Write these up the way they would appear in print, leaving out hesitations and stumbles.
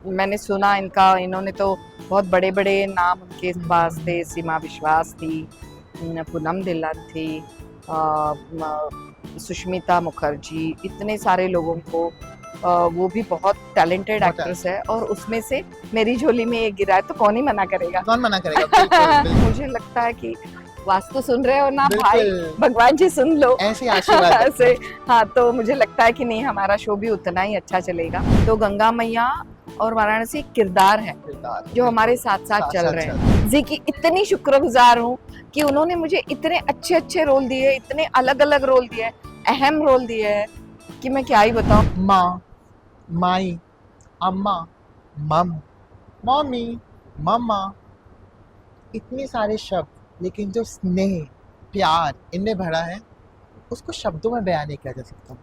मैंने सुना इन्होंने तो बहुत बड़े बड़े नाम उनके पास थे। सीमा विश्वास थी, पूनम ढिल्लन थी, सुष्मिता मुखर्जी, इतने सारे लोगों को वो भी बहुत टैलेंटेड बहुत एक्ट्रेस है और उसमें से मेरी झोली में एक गिरा है तो कौन ही मना करेगा। कौन मना करेगा, बिल्कुल, बिल्कुल। मुझे लगता है कि वास्तु सुन रहे हो ना भाई, बिल्कुल। भगवान जी सुन लो ऐसे आशीर्वाद देते ऐसे। हाँ, तो मुझे लगता है कि नहीं, हमारा शो भी उतना ही अच्छा चलेगा। तो गंगा मैया और वाराणसी एक किरदार है किरदार, जो हमारे बिल्कुल, साथ साथ चल रहे चल हैं। जी की इतनी शुक्रगुजार हूँ कि उन्होंने मुझे इतने अच्छे अच्छे रोल दिए, इतने अलग अलग रोल दिए, अहम रोल दिए हैं कि मैं क्या ही बताऊं। माँ, माई, अम्मा, मम, मम्मी, मम्मा, इतने सारे शब्द, लेकिन जो स्नेह, प्यार इनमें भरा है, उसको शब्दों में बयान नहीं किया जा सकता।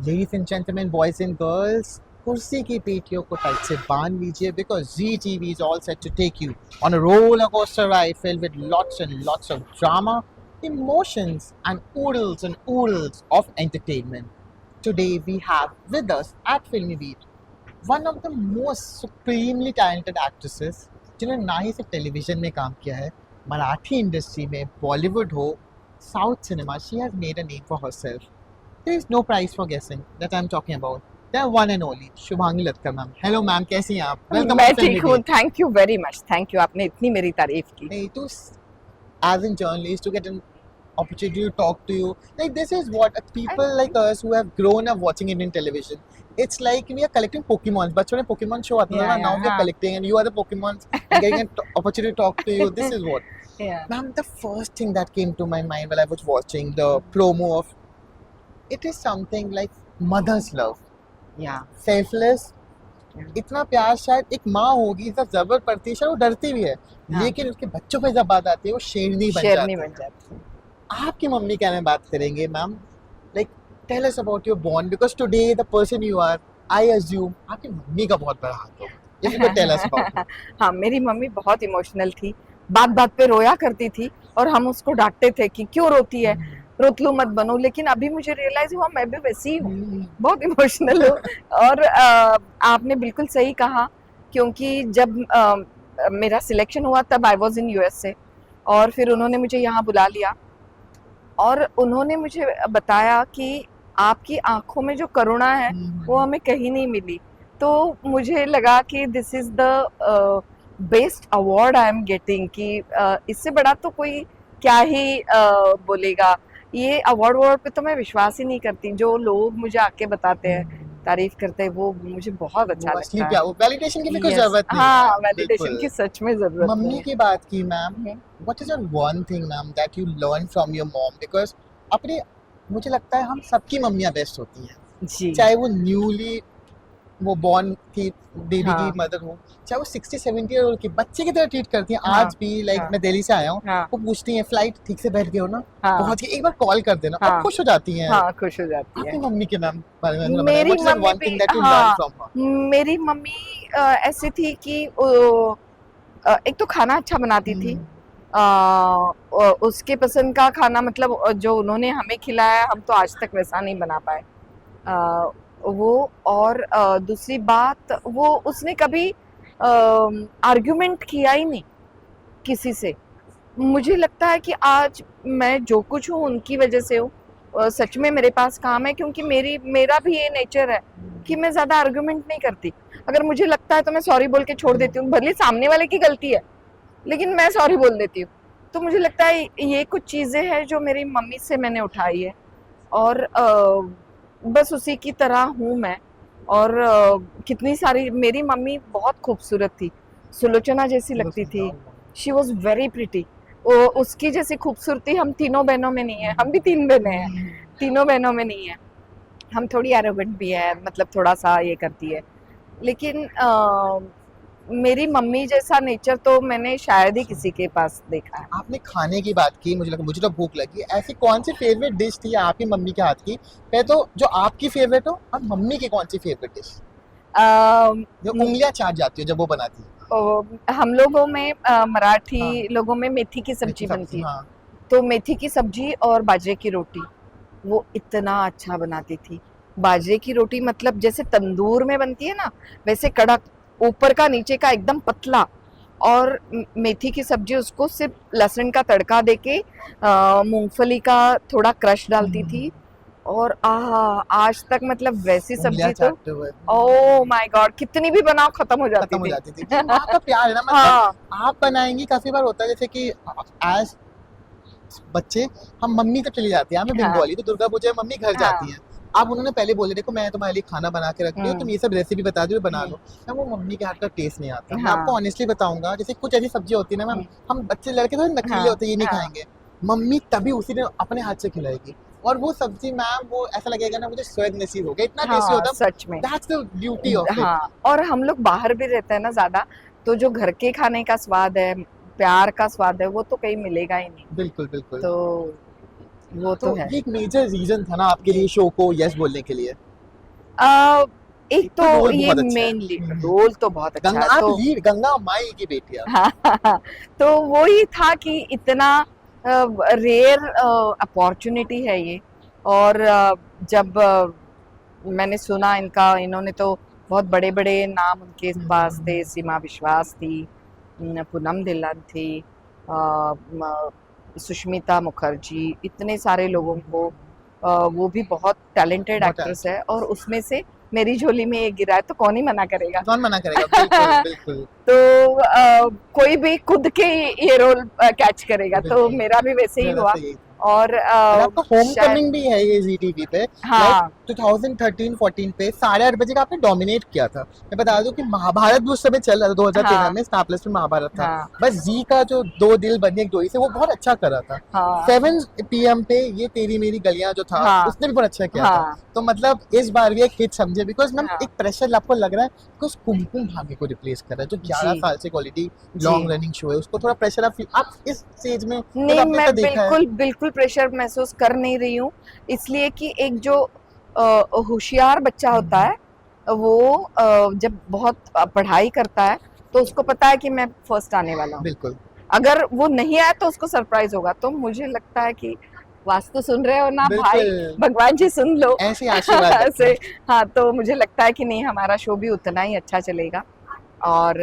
Ladies and gentleman, boys and girls, कुर्सी की पेटियों को टाइट से बांध लीजिए, because Zee TV is all set to take you on a roller coaster ride filled with lots and lots of drama, emotions and oodles of entertainment. Today we have with us at Filmy Beat one of the most supremely talented actresses जिन्होंने ना ही सिर्फ television में काम किया है, Marathi industry में, बॉलीवुड हो, south cinema, she has made a name for herself. There is no prize for guessing that I'm talking about. The one and only Shubhangi Latkar ma'am. Hello ma'am, कैसी हैं आप? वेलकम मैं ऑन फिल्मी ठीक हूँ, beat. Thank you very much, thank you, आपने इतनी मेरी तारीफ की। नहीं तो as a journalist to get an opportunity to talk to you, like this is what people like us who have grown up watching Indian television, it's like we are collecting Pokemons. बच्चों ने Pokemon show आता था ना, now we are collecting and you are the Pokemons and getting an opportunity to talk to you. This is what. Yeah. Ma'am, the first thing that came to my mind while I was watching the promo of it is something like mother's love. Yeah. Selfless. इतना प्यार शायद एक माँ होगी, जब जरूरत पड़ती है शायद वो डरती भी है, लेकिन उसके बच्चों पे जब बात आती है वो शेरनी बन जाती है. आपकी मम्मी क्या में बात करेंगे ma'am, like tell us about your bond, because today the person you are, I assume आपकी मम्मी का बहुत बड़ा हाथ होगा. If you can tell us about. हाँ, मेरी मम्मी बहुत इमोशनल थी, बात बात पे रोया करती थी और हम उसको डांटते थे कि क्यों रोती है, रोतलू मत बनो। लेकिन अभी मुझे रियलाइज हुआ मैं भी वैसी ही हूँ, बहुत इमोशनल हूँ। और आपने बिल्कुल सही कहा, क्योंकि जब मेरा सिलेक्शन हुआ तब आई वॉज इन यूएसए और फिर उन्होंने मुझे यहाँ बुला लिया और उन्होंने मुझे बताया कि आपकी आंखों में जो करुणा है वो हमें कहीं नहीं मिली। तो मुझे लगा कि this is the best award I am getting, कि इससे बड़ा तो कोई क्या ही बोलेगा। ये अवार्ड पे तो मैं विश्वास ही नहीं करती, जो लोग मुझे आके बताते हैं, तारीफ करते हैं, वो मुझे बहुत अच्छा लगता है। वो वैलिडेशन की भी कोई Yes. जरूरत नहीं हाँ, है. वैलिडेशन बिल्कुल. की सच में जरूरत मम्मी नहीं है। की बात की ma'am, what is your one thing ma'am that you learn from your mom, because अपने, मुझे लगता है हम सबकी मम्मियाँ बेस्ट होती हैं, जी, चाहे वो न्यूली वो बॉर्न की बेबी हाँ, की मदर हो, चाहे वो 60-70 ईयर ओल्ड की बच्चे की तरह ट्रीट करती हैं. हाँ, आज भी लाइक हाँ, मैं दिल्ली से आया हूँ, हाँ, वो पूछती हैं फ्लाइट ठीक से बैठ गए हो ना, हाँ, पहुंच गए, एक बार कॉल कर देना, और हाँ, खुश हो जाती हैं. हाँ, खुश हो जाती है। आपकी मम्मी के नाम बारे में थोड़ा बताएं, मेरी what is the mummy one भी, थिंग दैट यू लर्न हाँ, फ्रॉम हर. मेरी मम्मी ऐसी थी कि एक तो खाना अच्छा बनाती थी, उसके पसंद का खाना, मतलब जो उन्होंने हमें खिलाया हम तो आज तक वैसा नहीं बना पाए वो। और दूसरी बात, वो उसने कभी आर्ग्यूमेंट किया ही नहीं किसी से। मुझे लगता है कि आज मैं जो कुछ हूँ उनकी वजह से हूँ। सच में मेरे पास काम है, क्योंकि मेरा भी ये नेचर है कि मैं ज्यादा आर्गुमेंट नहीं करती। अगर मुझे लगता है तो मैं सॉरी बोल के छोड़ देती हूँ, भले सामने वाले की गलती है लेकिन मैं सॉरी बोल देती हूँ। तो मुझे लगता है ये कुछ चीजें हैं जो मेरी मम्मी से मैंने उठाई है और बस उसी की तरह हूँ मैं। और कितनी सारी, मेरी मम्मी बहुत खूबसूरत थी, सुलोचना जैसी लगती थी, शी वॉज वेरी प्रिटी। उसकी जैसी खूबसूरती हम तीनों बहनों में नहीं है, हम भी 3 बहनें हैं, तीनों बहनों में नहीं है। हम थोड़ी एरोगेंट भी है, मतलब थोड़ा सा ये करती है, लेकिन मेरी मम्मी जैसा नेचर तो मैंने शायद ही किसी के पास देखा है। आपने खाने की बात की, मुझे लगा, मुझे तो भूख लगी. ऐसी कौन सी फेवरेट डिश थी आपकी मम्मी के हाथ की, पहले तो जो आपकी फेवरेट हो, और मम्मी की कौन सी फेवरेट डिश जो उंगलियां चाट जाती हो जब वो बनाती है. हम लोगों में मराठी लोगों में मेथी की सब्जी बनती है, हाँ. तो मेथी की सब्जी और बाजरे की रोटी वो इतना अच्छा बनाती थी। बाजरे की रोटी मतलब जैसे तंदूर में बनती है ना, वैसे कड़क, ऊपर का नीचे का एकदम पतला, और मेथी की सब्जी उसको सिर्फ लहसुन का तड़का देके मूंगफली का थोड़ा क्रश डालती थी, और आज तक मतलब वैसी उंगलियां सब्जी तो चाटते हुए ओ माय गॉड कितनी भी बनाओ खत्म हो जाती खत्म हो थी। जाती थी। माँ का प्यार है ना, मतलब हाँ आप बनाएंगी, काफी बार होता है जैसे कि एज बच्चे हम मम्मी तो चली जाती है, हमें हाँ बंगाली तो दुर्गा पूजा में मम्मी घर जाती हाँ। है। अब उन्होंने पहले बोले देखो मैं तुम्हारे लिए खाना बना के रखती हूँ, तुम ये सब रेसिपी बता दो बना लो, मैं वो मम्मी के हाथ का टेस्ट नहीं आता। मैं आपको हाँ ऑनेस्टली बताऊंगा, जैसे कुछ ऐसी सब्जी होती है ना मैम, हम बच्चे लड़के तो नखीले हाँ होते हैं, ये नहीं हाँ खाएंगे, मम्मी तभी उसी दिन अपने हाथ से खिलाएगी, और वो सब्जी मैम वो ऐसा लगेगा ना मुझे स्वर्ग नसीब हो गया, इतना टेस्टी हाँ होता सच में। है। That's the beauty of it. हाँ, और हम लोग बाहर भी रहते हैं ना ज्यादा, तो जो घर के खाने का स्वाद है, प्यार का स्वाद है, वो तो कहीं मिलेगा ही नहीं। बिल्कुल बिल्कुल। तो वो तो तो है। ये एक मेजर रीजन था ना आपके लिए शो को यस बोलने के लिए। आ, एक एक तो तो रोल ये बहुत अच्छा है। मेनली रोल तो बहुत अच्छा गंगा है, आप तो लीड, गंगा माई की बेटी आप। हाँ, तो वो ही था कि इतना रेयर अपॉर्चुनिटी है ये। और जब मैंने सुना इनका, इन्होंने तो बहुत बड़े बड़े नाम उनके पास थे, सीमा विश्वास थी, पूनम धिल्लन थी, सुष्मिता मुखर्जी, इतने सारे लोगों को, वो भी बहुत टैलेंटेड बहुत एक्ट्रेस talented है, है। और उसमें से मेरी झोली में एक गिरा है तो कौन ही मना करेगा। कौन मना करेगा, बिल्कुल बिल्कुल तो कोई भी खुद के ये रोल कैच करेगा, तो बिल्कुल। मेरा भी वैसे ही मेरा हुआ। तो यही था। और और आपका होम शायद कमिंग भी है ये जी टीवी पे, लाइक हाँ 2013-14 पे 8:30 बजे का आपने डोमिनेट किया था। मैं बता दूं कि महाभारत भी उस समय चल रहा था, 2013 हाँ में स्टार प्लस में महाभारत था। हाँ बस जी का जो दो दिल बने एक डोरी से वो बहुत अच्छा कर रहा था। हाँ 7 PM पे ये तेरी मेरी गलियां जो था हाँ उसने भी बहुत अच्छा किया था। हाँ तो मतलब इस बार भी एक हिट समझे, बिकॉज मैम हाँ एक प्रेशर आपको लग रहा है कि उस कुमकुम भाग्य को रिप्लेस कर रहा है जो 11 जी साल से क्वालिटी जी। लॉन्ग रनिंग शो है, उसको थोड़ा प्रेशर आप इस स्टेज में, जब नहीं, आपने मैं इतना देखा है। बिल्कुल बिल्कुल प्रेशर महसूस कर नहीं रही हूँ, इसलिए कि एक जो होशियार बच्चा होता है, वो जब बहुत पढ़ाई करता है, तो उसको पता है कि मैं फर्स्ट आने वाला हूँ। बिल्कुल अगर वो नहीं आया तो उसको सरप्राइज होगा। तो मुझे लगता है कि वास्तु सुन रहे हो ना भाई, बिल्कुल, भगवान जी सुन लो। ऐसे आशीर्वाद रखना। ऐसे हाँ, तो मुझे लगता है कि नहीं, हमारा शो भी उतना ही अच्छा चलेगा, और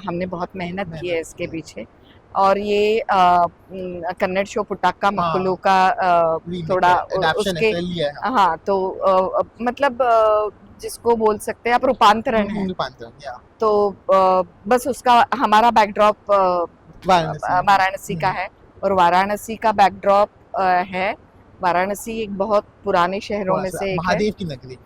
हमने बहुत मेहनत की है मेहनत इसके की है। पीछे। और ये कन्नड़ शो पुटाका मक्कुलू हाँ, का रीमेक थोड़ा है, एडैप्शन है, उसके, फिर लिया है। हाँ तो मतलब जिसको बोल सकते हैं आप रूपांतरण है। रूपांतरण, या तो बस उसका हमारा बैकड्रॉप वाराणसी। वाराणसी का है, और वाराणसी का बैकड्रॉप है, वाराणसी एक बहुत पुराने शहरों में से एक है, महादेव की नगरी।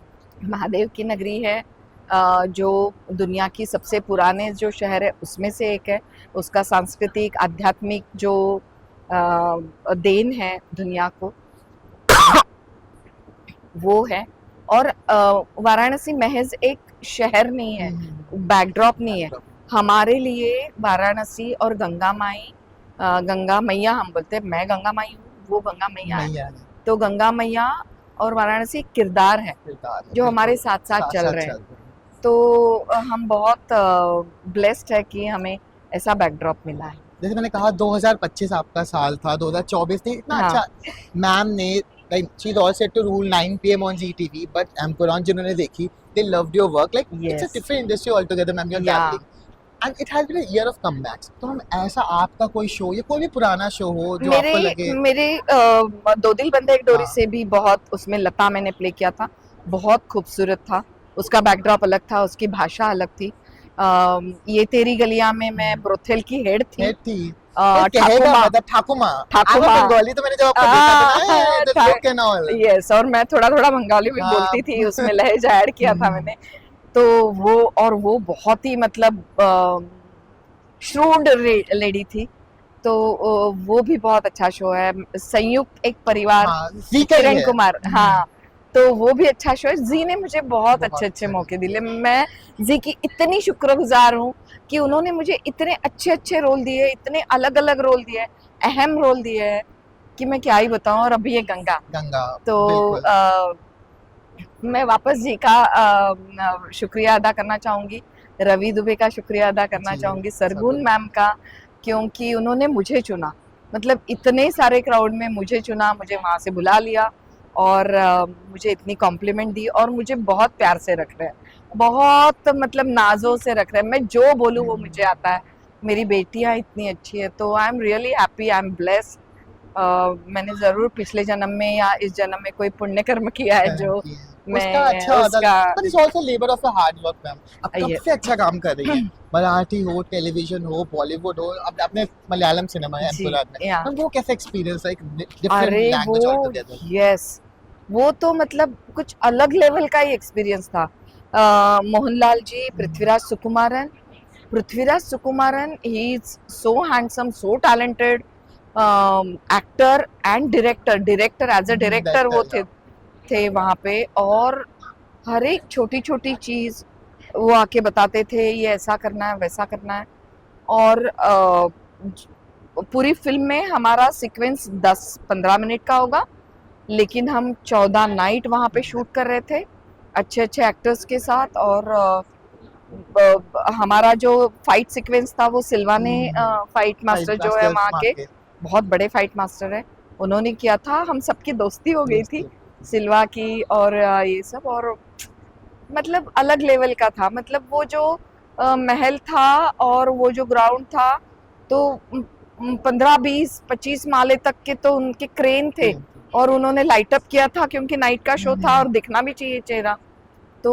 महादेव की नगरी है, जो दुनिया की सबसे पुराने जो शहर है उसमें से एक है। उसका सांस्कृतिक आध्यात्मिक जो देन है दुनिया को, वो है। और वाराणसी महज एक शहर नहीं है, बैकड्रॉप नहीं है। हमारे लिए वाराणसी और गंगा माई, गंगा मैया हम बोलते हैं, मैं गंगा माई हूँ, वो गंगा मैया है। मैया तो गंगा मैया और वाराणसी एक किरदार है जो हमारे साथ साथ साथ चल साथ रहे चल हैं। रहे हैं। तो हम बहुत ब्लेस्ड है कि हमें ऐसा बैकड्रॉप मिला है। जैसे मैंने कहा 2025 आपका साल था, 2024 ने इतना हाँ अच्छा मैम ने, like she is all set to rule 9 PM on Zee TV, but Empuraan जिन्होंने देखी they loved your work, like it's a yes different industry all together ma'am, you are या travelling and it has been a year of comebacks. तो हम ऐसा आपका कोई show या कोई भी पुराना शो हो जो मेरे आपको लगे। मेरे दो दिल बंधे एक डोरी हाँ से भी बहुत, उसमें लता मैंने प्ले किया था, बहुत खूबसूरत था। उसका बैकड्रॉप अलग था, उसकी भाषा अलग थी। ये तेरी गलियां में मैं ब्रोथेल की हेड थी, है थी, कोई कहेगा ठाकुमा मतलब ठाकुमा। आई एम ठाकुमा बंगाली, तो मैंने जब आपको देखा था ना the look and all. Yes, और मैं थोड़ा थोड़ा बंगाली भी बोलती थी, उसमें लहजा ऐड किया था मैंने। तो वो, और वो बहुत ही मतलब श्रूड लेडी थी। तो वो भी बहुत अच्छा शो है। संयुक्त एक परिवार, हाँ जी का ही किरण है। कुमार, हाँ, तो वो भी अच्छा शो है। जी ने मुझे बहुत बहुत अच्छे अच्छे अच्छा मौके दिए। मैं जी की इतनी शुक्रगुजार हूँ कि उन्होंने मुझे इतने अच्छे अच्छे रोल दिए, इतने अलग अलग रोल दिए, अहम रोल दिए हैं कि मैं क्या ही बताऊं। और अभी ये गंगा, गंगा, तो बिल्कुल मैं वापस जी का शुक्रिया अदा करना चाहूंगी, रवि दुबे का शुक्रिया अदा करना जी। चाहूंगी, सरगुन मैम का, क्योंकि उन्होंने मुझे चुना। मतलब इतने सारे क्राउड में मुझे चुना, मुझे वहां से बुला लिया, और मुझे इतनी कॉम्प्लीमेंट दी, और मुझे बहुत प्यार से रख रहे हैं। बहुत मतलब नाजों से रख रहे हैं। मैं जो बोलूँ वो मुझे आता है। मेरी बेटियां इतनी अच्छी है, तो I am really happy, I am blessed. मैंने जरूर पिछले जन्म में या इस जन्म में कोई पुण्य कर्म किया है जो कि उसका मैं अच्छा होता उसका है, but it's also labour of a hard work ma'am. अब कब ये से अच्छा काम कर रही है, मराठी हो, टेलीविजन हो, बॉलीवुड हो, अब आपने मलयालम सिनेमा है जी एम्पुरान में, या मैम वो कैसा एक्सपीरियंस है, एक डिफरेंट अरे वो लैंग्वेज ऑल टुगेदर? यस, वो तो मतलब कुछ अलग लेवल का ही एक्सपीरियंस था। Mohanlal ji, Prithviraj Sukumaran, he is so handsome, so talented actor and director as a director वो डायरेक्टर थे वहाँ पे। और हर एक छोटी छोटी चीज वो आके बताते थे, ये ऐसा करना है, वैसा करना है। और पूरी फिल्म में हमारा सीक्वेंस 10-15 मिनट का होगा, लेकिन हम 14 नाइट वहाँ पे शूट कर रहे थे अच्छे अच्छे एक्टर्स के साथ। और हमारा जो फाइट सीक्वेंस था वो सिल्वा ने, फाइट फाइट मास्टर जो है मास्टर्स वहाँ के, मार्केट बहुत बड़े फाइट मास्टर है, उन्होंने किया था। हम सबकी दोस्ती हो गई थी सिल्वा की, और ये सब। और मतलब अलग लेवल का था। मतलब वो जो महल था और वो जो ग्राउंड था, तो 15-20-25 माले तक के तो उनके क्रेन थे, और उन्होंने लाइट अप किया था क्योंकि नाइट का शो था और दिखना भी चाहिए चेहरा। तो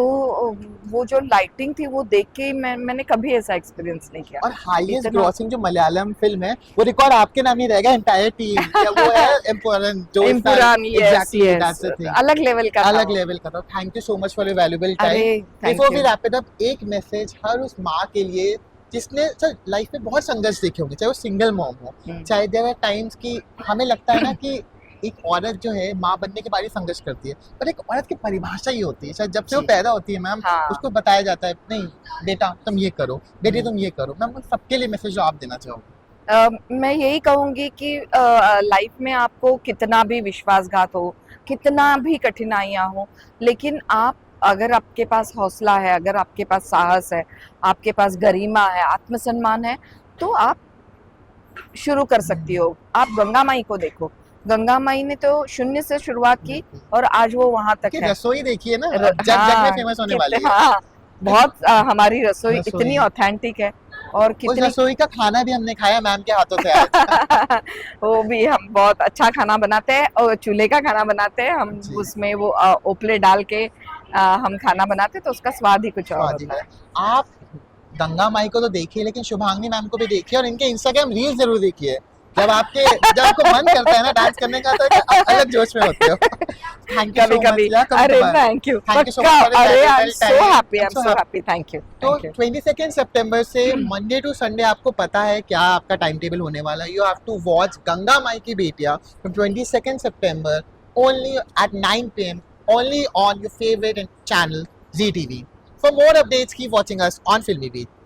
वो जो लाइटिंग थी वो देख के मैंने कभी ऐसा एक्सपीरियंस नहीं किया। और हाईएस्ट इतना ग्रॉसिंग जो मलयालम फिल्म है, वो रिकॉर्ड आपके नाम ही रहेगा, एंटायर टीम, या वो है एम्पुरन जो इस साल Empuraan, yes exactly yes, that's the thing, अलग लेवल का था अलग वो। लेवल का था। Thank you so much for your valuable अरे time. Thank before we you. Wrap it up, एक मैसेज हर उस माँ के लिए जिसने सर लाइफ में बहुत संघर्ष देखे होंगे, चाहे वो सिंगल मॉम हो, चाहे देयर आर टाइम्स कि हमें लगता है ना कि एक औरत जो है माँ बनने के बाद ही संघर्ष करती है, पर एक औरत की परिभाषा ही होती है, शायद जब से वो जी पैदा होती है मैम, हाँ। उसको बताया जाता है नहीं बेटा तुम ये करो, बेटी तुम ये करो। मैम उन सबके लिए मैसेज जो आप देना चाहोगे? मैं यही कहूंगी कि लाइफ में आपको कितना भी विश्वासघात हो, कितना भी कठिनाइयां हो, लेकिन आप, अगर आपके पास हौसला है, अगर आपके पास साहस है, आपके पास गरिमा है, आत्मसम्मान है, तो आप शुरू कर सकती हो। आप गंगा माई को देखो, गंगा माई ने तो शून्य से शुरुआत की और आज वो वहां तक कि है। रसोई देखिए ना, अब जग जग में हाँ, फेमस होने वाली है हाँ, बहुत हमारी रसोई रसोई। इतनी ऑथेंटिक है। और उस कितनी रसोई का खाना भी हमने खाया मैम के हाथों से आज। वो भी हम बहुत अच्छा खाना बनाते हैं, और चूल्हे का खाना बनाते हैं हम। जी, उसमें वो ओपले डाल के हम खाना बनाते हैं, तो उसका स्वाद ही कुछ और स्वाद ही होता है। है। आप गंगा माई को तो देखिए, लेकिन शुभांगी मैम को भी देखिए और इनके इंस्टाग्राम रील जरूर देखिए। जब आपको मन करता है ना डांस करने का, तो एक अलग जोश में होते हो। थैंक यू कभी सो कभी, मच यार, कभी अरे कभार। थैंक यू, थैंक यू सो पक्का। मच फॉर अरे I am valuable so time, happy, I I am am so so happy. Happy, thank you तो थैंक यू। 22 सितंबर से मंडे टू संडे आपको पता है क्या आपका टाइम टेबल होने वाला है? You have to watch Ganga Mai Ki Betiyan from 22 सितंबर only at 9 PM only on your favorite channel ZTV. For more updates, keep watching us on Filmy Beat.